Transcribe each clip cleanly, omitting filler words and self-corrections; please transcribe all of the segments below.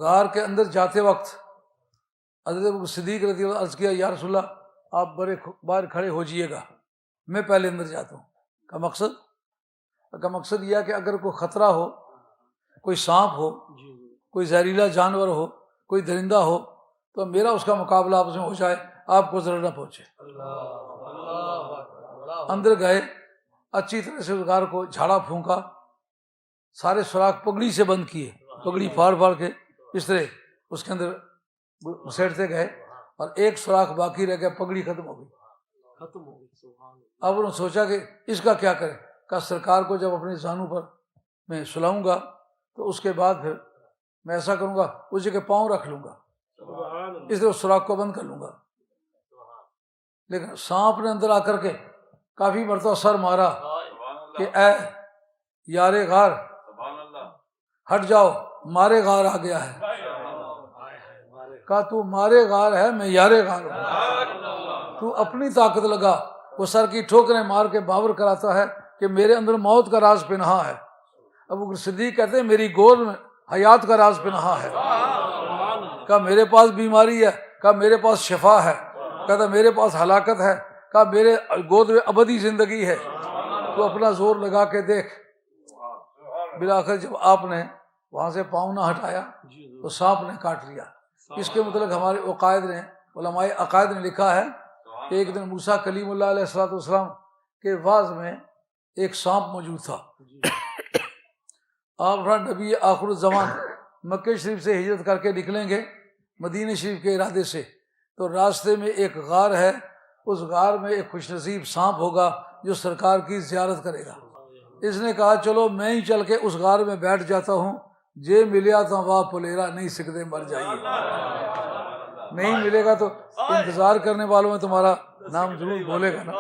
غار کے اندر جاتے وقت حضرت ابو صدیق رضی اللہ عنہ عرض کیا یا رسول اللہ آپ باہر کھڑے ہو جائیے گا، میں پہلے اندر جاتا ہوں۔ کا مقصد یہ ہے کہ اگر کوئی خطرہ ہو، کوئی سانپ ہو، کوئی زہریلا جانور ہو، کوئی درندہ ہو، تو میرا اس کا مقابلہ آپس میں ہو جائے، آپ کو ضرر نہ پہنچے۔ اندر گئے، اچھی طرح سے اس غار کو جھاڑا پھونکا، سارے سوراخ پگڑی سے بند کیے، پگڑی پھاڑ پھاڑ کے اس طرح اس کے اندر گھسیٹتے گئے، اور ایک سوراخ باقی رہ گیا، پگڑی ختم ہو گئی۔ اب انہوں نے سوچا کہ اس کا کیا کرے، کہا سرکار کو جب اپنے زانوں پر میں سلاؤں گا تو اس کے بعد پھر میں ایسا کروں گا اس جگہ پاؤں رکھ لوں گا، اس لیے اس سوراخ کو بند کر لوں گا۔ لیکن سانپ نے اندر آ کر کے کافی مرتبہ سر مارا کہ اے یار غار ہٹ جاؤ، مارے غار آ گیا ہے۔ کہا تو مارے غار ہے، میں یارے غار ہوں، تو اپنی طاقت لگا۔ وہ سر کی ٹھوکریں مار کے باور کراتا ہے کہ میرے اندر موت کا راز پنہا ہے۔ ابو بکر صدیق کہتے ہیں میری گود میں حیات کا راز پنہا ہے۔ کہا میرے پاس بیماری ہے، کہا میرے پاس شفا ہے، کہتا میرے پاس ہلاکت ہے، کہا میرے گود میں ابدی زندگی ہے، تو اپنا زور لگا کے دیکھ۔ بالآخر جب آپ نے وہاں سے پاؤں نہ ہٹایا تو سانپ نے کاٹ لیا۔ اس کے متعلق ہمارے عقائد نے، علماء عقائد نے لکھا ہے کہ ایک دن موسیٰ کلیم اللہ علیہ السلام کے واعظ میں ایک سانپ موجود تھا۔ آپ نبی آخر الزمان مکہ شریف سے ہجرت کر کے نکلیں گے مدینہ شریف کے ارادے سے، تو راستے میں ایک غار ہے، اس غار میں ایک خوش نصیب سانپ ہوگا جو سرکار کی زیارت کرے گا۔ اس نے کہا چلو میں ہی چل کے اس غار میں بیٹھ جاتا ہوں، جے ملیا تو واہ پلیرا نہیں سکتے مر جائیے، نہیں ملے گا تو انتظار کرنے والوں میں تمہارا نام ضرور بولے گا نا۔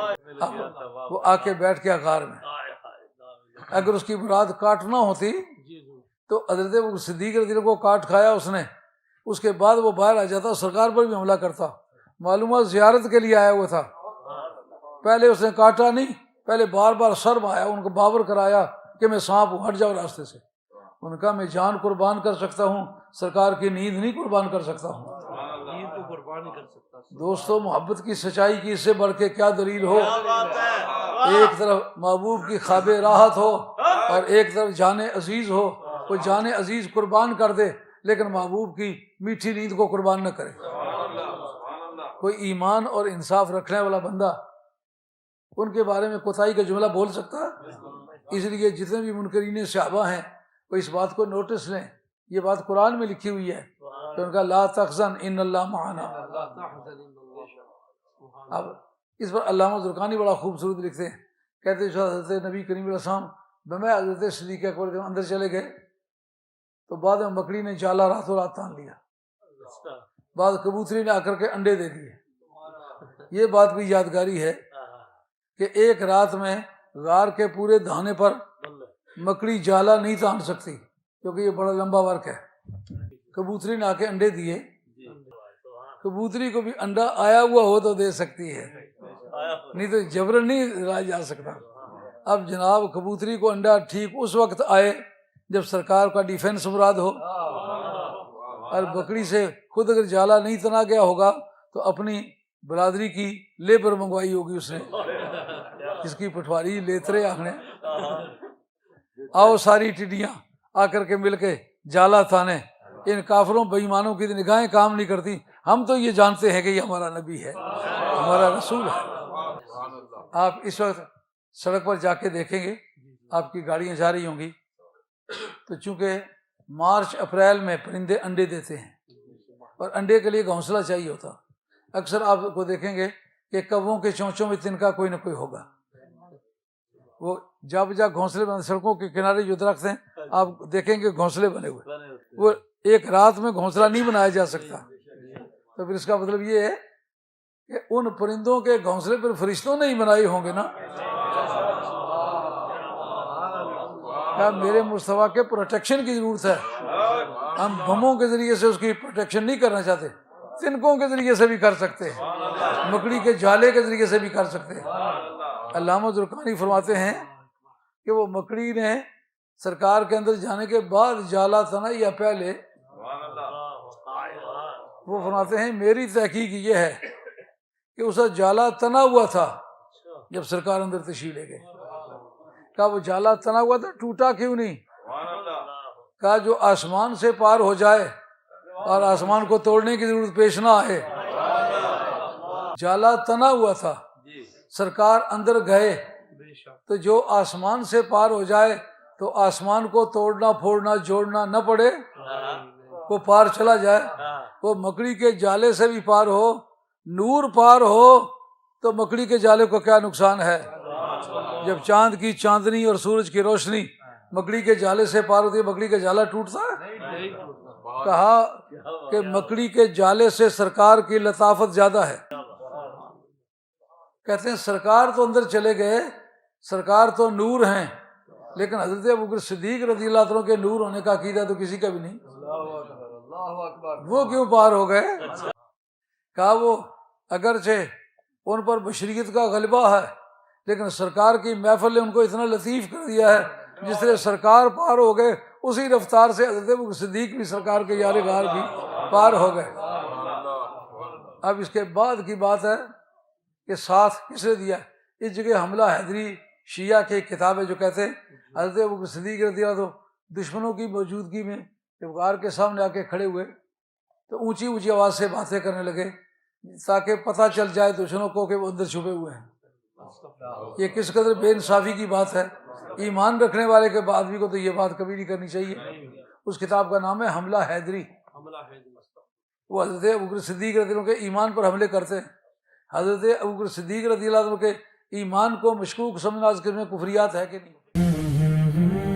اب وہ آ کے بیٹھ گیا غار میں۔ اگر اس کی مراد کاٹنا ہوتی تو حضرت ابو صدیق رضی اللہ عنہ کو کاٹ کھایا اس نے، اس کے بعد وہ باہر آ جاتا، سرکار پر بھی حملہ کرتا۔ معلومات زیارت کے لیے آیا ہوا تھا، پہلے اس نے کاٹا نہیں، پہلے بار بار سر مایا، ان کو باور کرایا کہ میں سانپ ہوں، ہٹ جاؤ راستے سے۔ ان کا میں جان قربان کر سکتا ہوں، سرکار کی نیند نہیں قربان کر سکتا ہوں۔ دوستو محبت کی سچائی کی اس سے بڑھ کے کیا دلیل ہو؟ ایک طرف محبوب کی خواب راحت ہو اور ایک طرف جان عزیز ہو، وہ جان عزیز قربان کر دے لیکن محبوب کی میٹھی نیند کو قربان نہ کرے۔ کوئی ایمان اور انصاف رکھنے والا بندہ ان کے بارے میں کوتاہی کا جملہ بول سکتا ہے؟ اس لیے جتنے بھی منکرین صحابہ ہیں وہ اس بات کو نوٹس لیں، یہ بات قرآن میں لکھی ہوئی ہے کہ ان کا لا تحزن ان اللہ معنا۔ اب اس پر علامہ زرقانی بڑا خوبصورت لکھتے ہیں، کہتے ہیں حضرت نبی کریم علیہ السلام بمیں حضرت صدیق اکبر کے اندر چلے گئے تو بعد میں مکڑی نے جالا راتوں رات تان لیا، بعد کبوتری نے آ کر کے انڈے دے دیے۔ یہ بات بھی یادگاری ہے کہ ایک رات میں غار کے پورے دھانے پر مکڑی جالا نہیں تان سکتی کیونکہ یہ بڑا لمبا ورک ہے۔ کبوتری نے آ کے انڈے دیے، کبوتری کو بھی انڈا آیا ہوا ہو تو دے سکتی ہے، نہیں تو جبرن نہیں لایا جا سکتا۔ اب جناب کبوتری کو انڈا ٹھیک اس وقت آئے جب سرکار کا ڈیفینس مراد ہو، اور بکری سے خود اگر جالا نہیں تنا گیا ہوگا تو اپنی برادری کی لیبر منگوائی ہوگی اس نے، جس کی پٹواری لیترے آخنے، آؤ ساری ٹڈیاں آ کر کے مل کے جالا تانے۔ ان کافروں بے ایمانوں کی نگاہیں کام نہیں کرتی، ہم تو یہ جانتے ہیں کہ یہ ہمارا نبی ہے، ہمارا رسول ہے۔ آپ اس وقت سڑک پر جا کے دیکھیں گے، آپ کی گاڑیاں جا رہی ہوں گی تو چونکہ مارچ اپریل میں پرندے انڈے دیتے ہیں اور انڈے کے لیے گھونسلہ چاہیے ہوتا، اکثر آپ کو دیکھیں گے کہ کووں کے چونچوں میں تنکا کوئی نہ کوئی ہوگا، وہ جا بجا گھونسلے بنے، سڑکوں کے کنارے جو درخت ہیں آپ دیکھیں گے گھونسلے بنے ہوئے، وہ ایک رات میں گھونسلہ نہیں بنایا جا سکتا۔ تو پھر اس کا مطلب یہ ہے کہ ان پرندوں کے گھونسلے پر فرشتوں نے ہی بنائے ہوں گے نا۔ کیا میرے مصطفیٰ کے پروٹیکشن کی ضرورت ہے؟ ہم بموں کے ذریعے سے اس کی پروٹیکشن نہیں کرنا چاہتے، تنکوں کے ذریعے سے بھی کر سکتے ہیں، مکڑی کے جالے کے ذریعے سے بھی کر سکتے ہیں۔ علامہ زرقانی فرماتے ہیں کہ وہ مکڑی نے سرکار کے اندر جانے کے بعد جالا تنا یا پہلے؟ وہ فرماتے ہیں میری تحقیق یہ ہے کہ اس کا جالا تنا ہوا تھا جب سرکار اندر تشریف لے گئے. کہا وہ جالا تنا ہوا تھا، ٹوٹا کیوں نہیں؟ کہا جو آسمان سے پار ہو جائے اور آسمان کو توڑنے کی ضرورت پیش نہ آئے. جالا تنا ہوا تھا، سرکار اندر گئے تو جو آسمان سے پار ہو جائے تو آسمان کو توڑنا پھوڑنا جوڑنا نہ پڑے، وہ پار چلا جائے. وہ مکڑی کے جالے سے بھی پار ہو، نور پار ہو تو مکڑی کے جالے کو کیا نقصان ہے؟ جب چاند کی چاندنی اور سورج کی روشنی مکڑی کے جالے سے پار ہوتی ہے، مکڑی کا جالا ٹوٹتا ہے؟ کہا کہ مکڑی کے جالے سے سرکار کی لطافت زیادہ ہے. کہتے ہیں سرکار تو اندر چلے گئے، سرکار تو نور ہیں، لیکن حضرت ابوبکر صدیق رضی اللہ عنہ کے نور ہونے کا عقیدہ تو کسی کا بھی نہیں. وہ کیوں پار ہو گئے؟ کہا وہ اگرچہ ان پر بشریت کا غلبہ ہے، لیکن سرکار کی محفل نے ان کو اتنا لطیف کر دیا ہے، جس طرح سرکار پار ہو گئے اسی رفتار سے حضرت ابوبکر صدیق بھی سرکار کے یار غار بھی پار ہو گئے. اب اس کے بعد کی بات ہے کہ ساتھ کس نے دیا؟ اس جگہ حملہ حیدری شیعہ کی کتاب ہے جو کہتے ہیں حضرت ابوبکر صدیق رضی اللہ عنہ دشمنوں کی موجودگی میں جب غار کے سامنے آ کے کھڑے ہوئے تو اونچی اونچی آواز سے باتیں کرنے لگے تاکہ پتہ چل جائے دشمنوں کو کہ وہ اندر چھپے ہوئے ہیں. یہ کس قدر بے انصافی کی بات ہے. ایمان رکھنے والے کے آدمی کو تو یہ بات کبھی نہیں کرنی چاہیے. اس کتاب کا نام ہے حملہ حیدری. وہ حضرت ابوبکر صدیق رضی اللہ عنہ کے ایمان پر حملے کرتے ہیں. حضرت ابوبکر صدیق رضی اللہ عنہ کے ایمان کو مشکوک سمجھنا اس میں کفریات ہے کہ نہیں؟